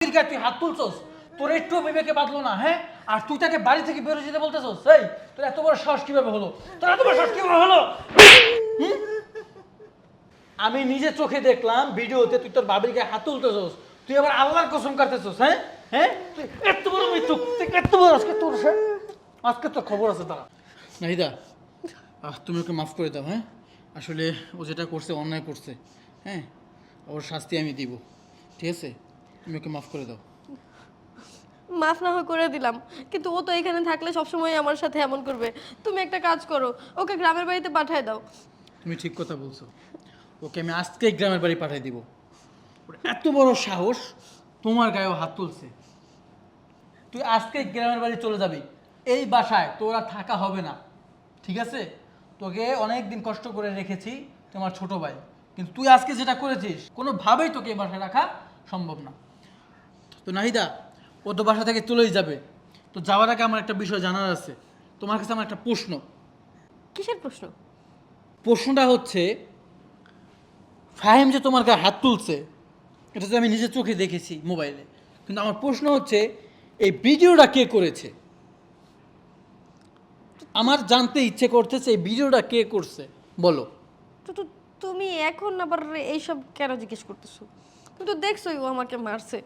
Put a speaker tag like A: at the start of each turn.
A: তুই হাত তুলছস, তোর একটু বিবেকে বাঁধলো না, হ্যাঁ? আর তুই তাকে বাড়ি থেকে বেরোয় যেতে বলতেছস? এই তোর এত বড় সাহস কিভাবে হলো? তোর এত বড় সাহস কিভাবে হলো? হুম? আমি নিজে চোখে দেখলাম ভিডিওতে তুই তোর বাবির গায়ে হাত তুলতেছস, তুই আবার আল্লাহর কসম কাটতেছস, হ্যাঁ? হ্যাঁ, তুই এত বড় মৃত্যু, তুই এত বড় আজকে তোর খবর আছে তারা। নাহিদা, তুমি ওকে মাফ করে দাও, হ্যাঁ? আসলে ও যেটা করছে অন্যায় করছে, হ্যাঁ? ওর শাস্তি আমি দিব, ঠিক আছে? তুমি ওকে মাফ করে দাও।
B: মাফ না হয় করে দিলাম, কিন্তু ও তো এখানে থাকলে সবসময় আমার সাথে এমন করবে। তুমি একটা কাজ করো, ওকে গ্রামের বাড়িতে পাঠিয়ে দাও।
A: তুমি ঠিক কথা বলছো, ওকে আমি আজকে গ্রামের বাড়ি পাঠিয়ে দিব। ওর এত বড় সাহস, তোমার গায়েও হাত তুলছে। তুই আজকে গ্রামের বাড়ি চলে যাবি, এই বাসায় তোর আর থাকা হবে না, ঠিক আছে? তোকে অনেক দিন কষ্ট করে রেখেছি, তোমার ছোট ভাই, কিন্তু তুই আজকে যেটা করেছিস কোনোভাবেই তোকে এই বাসায় রাখা সম্ভব না। তো নাহিদা, ও তো বাসা থেকে চলেই যাবে, তো যাওয়ার আগে আমার একটা বিষয় জানার আছে। তোমার কাছে আমার একটা প্রশ্ন।
B: কিসের প্রশ্ন?
A: প্রশ্নটা হচ্ছে, ফাহিম যে তোমার গায়ে হাত তুলছে, এটা তো আমি নিজের চোখে দেখেছি মোবাইলে, কিন্তু আমার প্রশ্ন হচ্ছে এই ভিডিওটা কে করেছে? আমার জানতে ইচ্ছে করতেছে এই ভিডিওটা কে করছে, বলো।
B: তো তো তুমি এখন আবার এইসব কেন জিজ্ঞেস করতেছো? তুমি তো দেখছোই ও আমাকে মারছে।